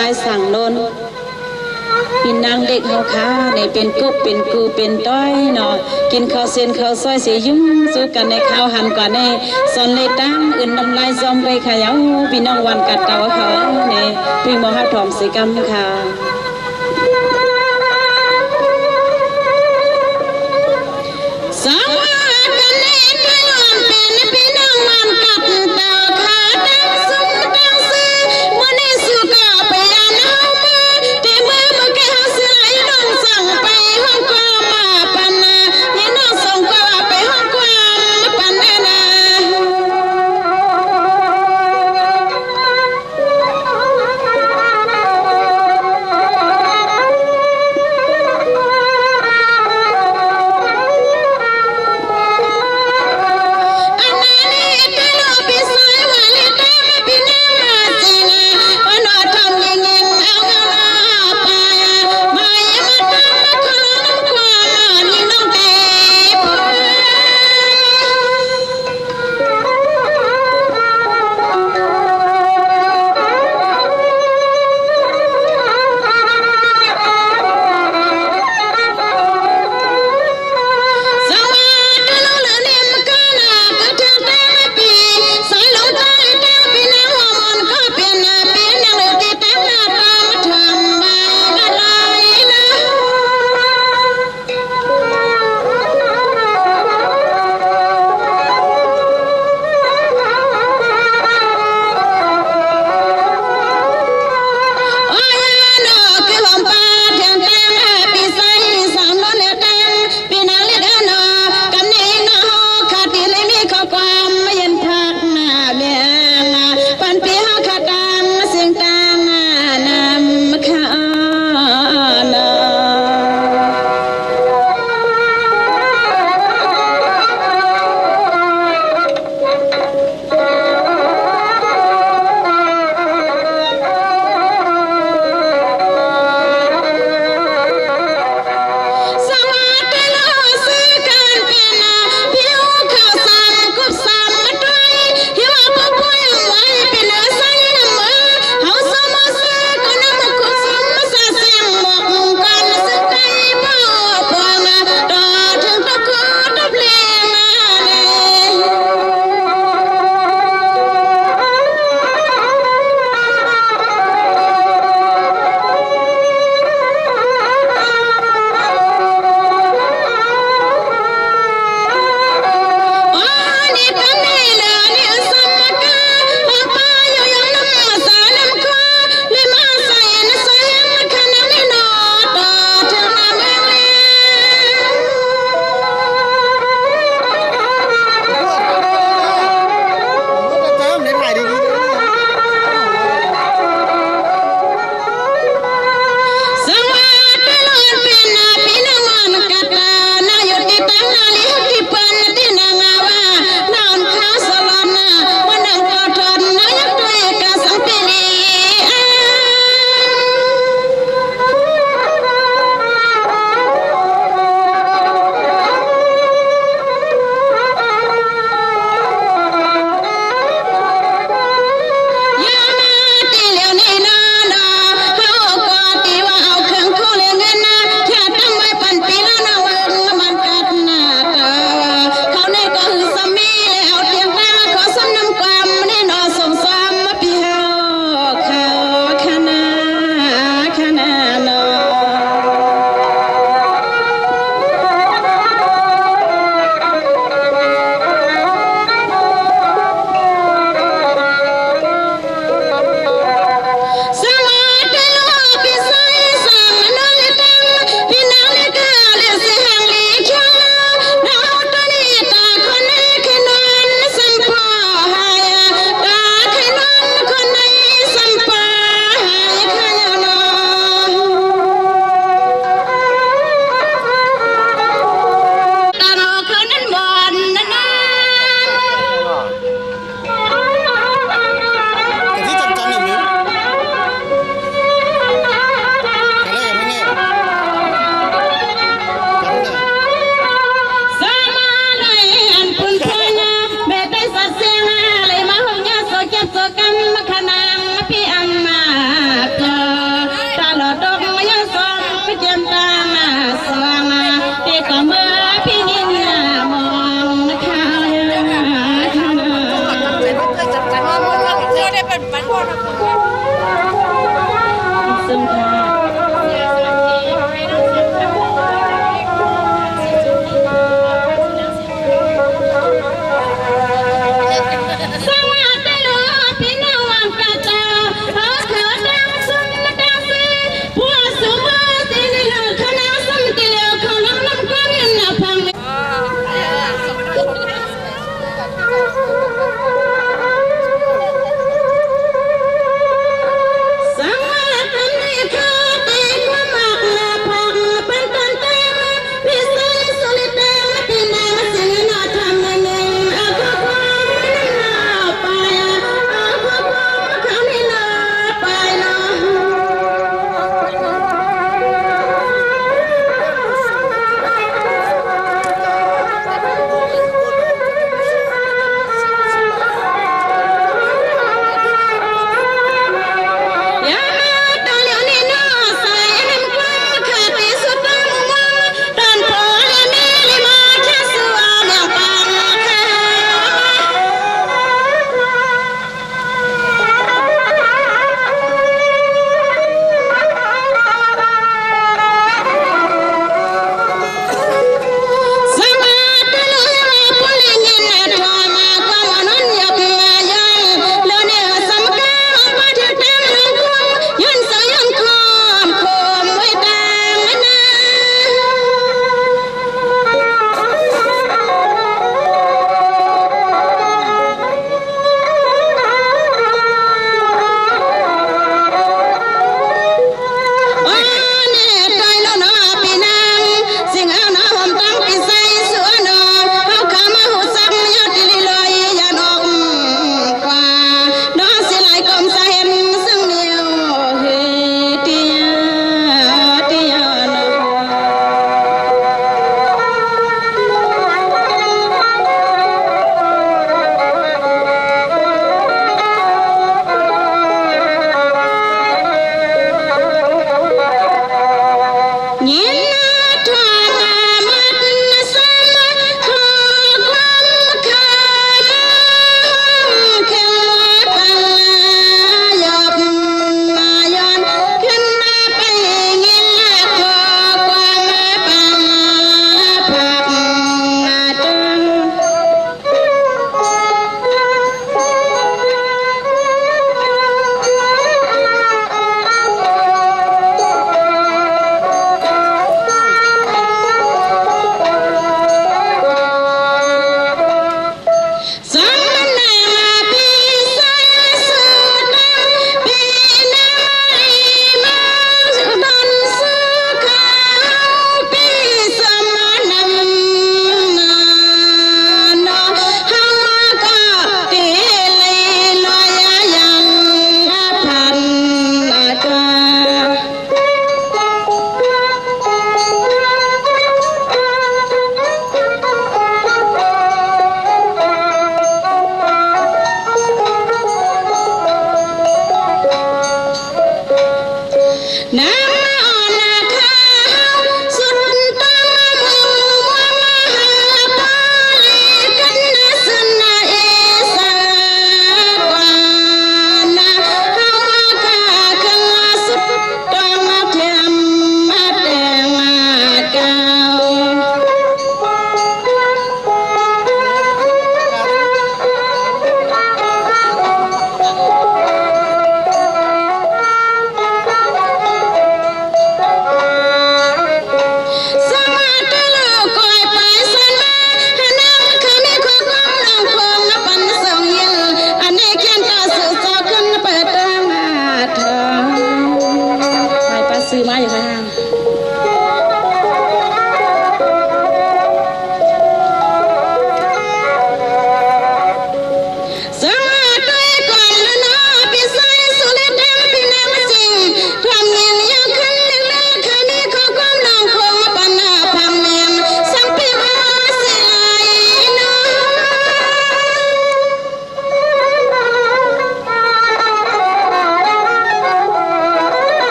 ใจสั่งโดนพี่นางเด็กเฮาค้าในเป็นกุ๊บเป็นกูเป็นต้อยเนาะกินข้าวเส้นข้าวซอยเสียยุ่งสู้กันในข้าวหันกว่าในสอนเลยตั้งอื่นน้ำลายซอมไปขยาวพี่น้องวันกัดเตาเขาในพี่มหาถอมสิกรรมค่ะสวัสดีกันในเพื่อนเป็นพี่น้องวันกัดเตาขาดังซุ้มดังซื้อวันนี้สู้ก็ไปอันเอามาแต่เมื่อเกี่ยวสิไหลน้องสั่งไปห้องก็มาปันนาให้น้องส่งก็ไปห้องความปันนา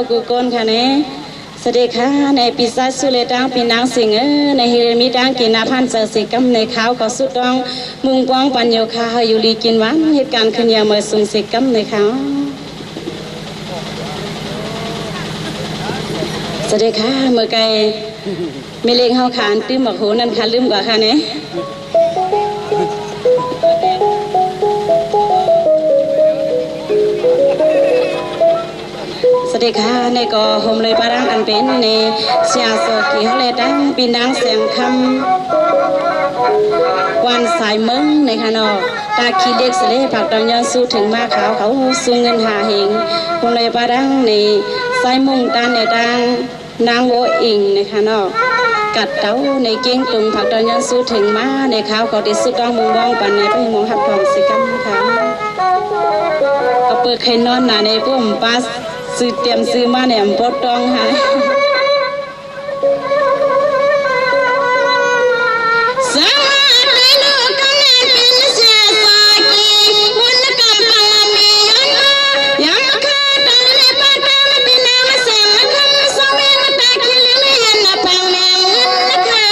กูโกนค่ะเนี่ยสวัสดีค่ะในปีศาจสุเลตังปีนางสิงในฮิเรมีตังกินนาพันเจอสิกัมในข้าวก็สุดดองมุงกวางปัญโยคาอยู่ลีกินหวานเหตุการณ์ขึ้นยาเมื่อสุงสิกัมในข้าวสวัสดีค่ะเมื่อไกลมีเลงเฮาขานตื้มหมกหูนั่นค่ะลืมกว่าค่ะเนี่ยสวัสดีค่ะในกอโฮมเลยปารังอันเป็นในเสียโซกีเขาเลยตั้งปีนังเสียงคำวันสายมึงในขนอกตาคีเด็กเสลผักดำยอนสู้ถึงมาขาวเขาสู้เงินหาเหงโฮมเลยปารังในสายมุงตาในดังนางโวอิงในขนอกกัดเต้าในเก้งตุงผักดำยอนสู้ถึงมาในขาวเขาติดสุดต้องมุงบ้องปันในไปมองหับทองสิกัมค่ะก็เปิดใครนอนหนาในพวกปัสซื้อเตรียมซื้อมาเนี่ยปลดตองค่ะสวัสดีลูกกำนันเป็นเสียสากีวันนักการปังมียังข้าตังเลปะตังเป็นน้ำเสียงคำสมัยมาตาคิลิไม่ยันนับปังแมงนะคะ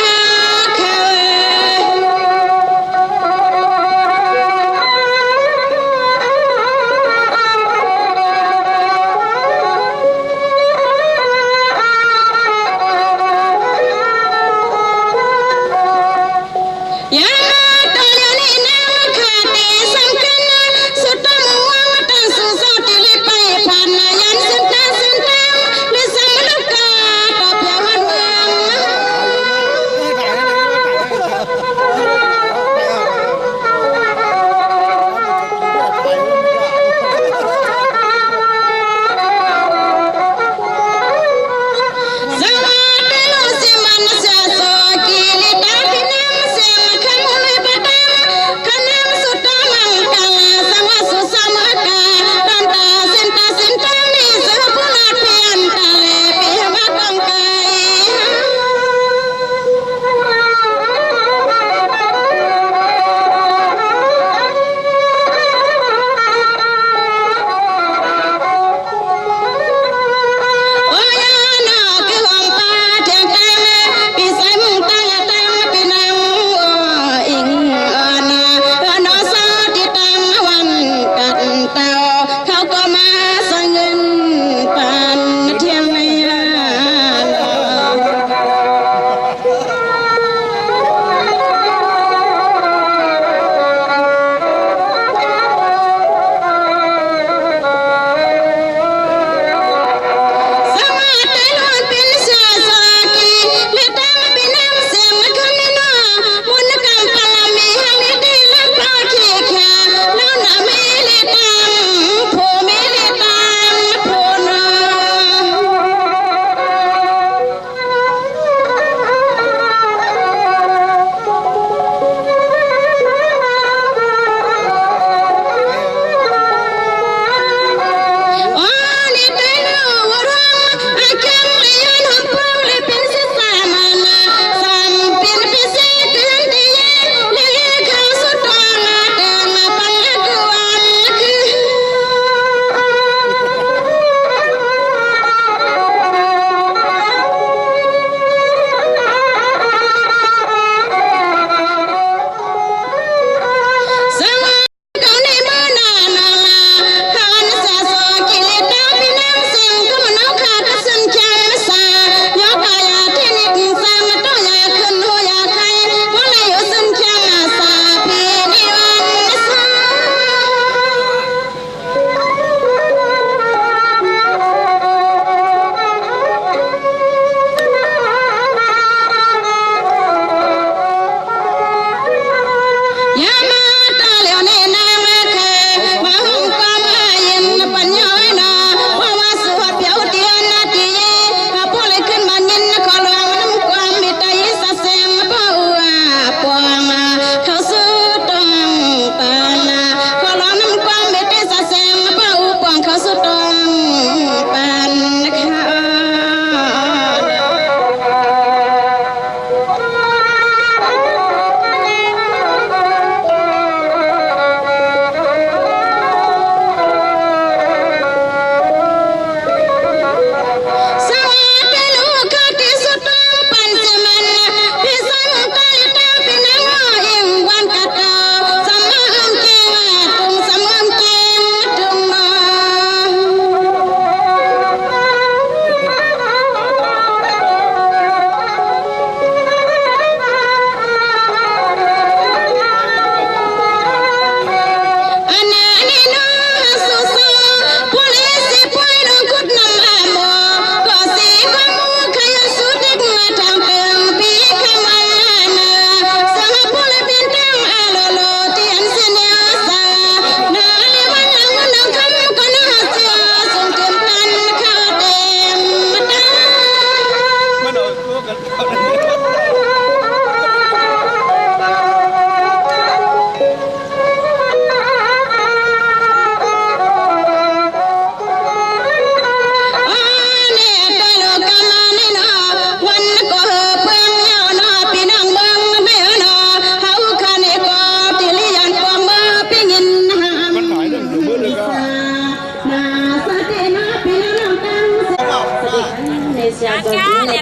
เนี่ย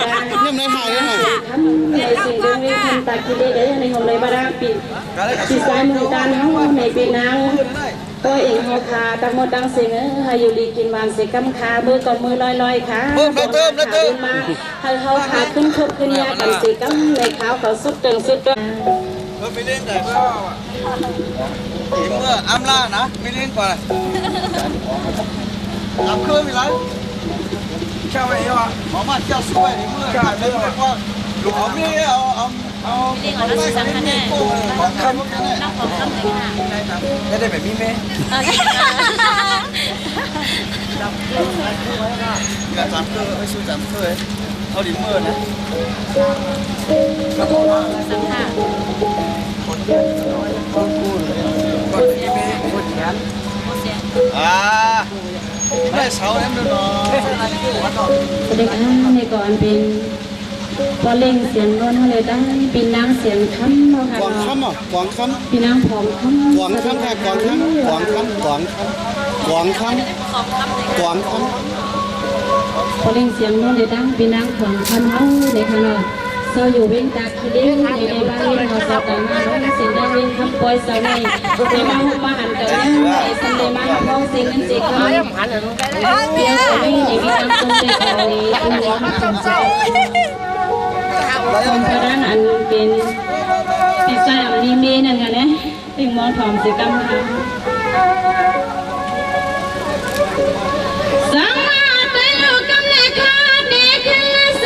ในถ่ายด้วยหน่อย ในสิ่งเรื่องนี้ทำตาคิดได้ในของในบาราปีปีสายมือการเขาในปีนางตัวเองเขาคาตั้งหมดตั้งเสียงให้อยู่ดีกินวานเสียกำคามือกับมือลอยๆค่ะมาให้เขาขาขึ้นคบขึ้นยากันเสียกำในขาวเขาสุดตึงสุดตึง ไม่เล่นแต่เมื่ออ้ำล่านะไม่เล่นกว่าทำเครื่องมีไรแค่ไม่เอาหมอมาเจ้าช่วยในเมื่อการไม่ได้ว่าหลวงนี่เอาไม่ใช่ไม่โกงของคำกันเนี่ยไม่ได้แบบนี้ไหมอย่าจำเครื่องไม่ช่วยจำเครื่องเอาดิเมื่อนะสังฆาได้เสาแล้วเนาะ เด็กในก่อนเป็นพอเล่งเสียงร้อนเขาเลยได้ปีนางเสียงค้ำเนาะค่ะ กวางคำอ่ะกวางคำ ปีนางผอมค้ำ กวางคำค่ะกวางคำกวางคำกวางคำกวางคำกวางคำ พอเล่งเสียงร้อนเลยได้ปีนางผอมค้ำเขาในค่ะเนาะเศร้าอยู่เว้นตาคิดเล่นในบ้านเล่นเขาสับแต่มาร้องเสียงได้เว้นคำปล่อยเศร้าในมาหุบมาหันกันในสันเลยมาห้องเสียงนั้นเสียงคำเพียงเศร้าในวิญญาณทรงใจเขาในอันนี้คำเศร้าคนพระด้านอันเป็นติดใจอันนี้เมนั่นกันนะถึงมองถอมสิกรรมค่ะสังมาเป็นลูกกำเนิดขาเด็กคือส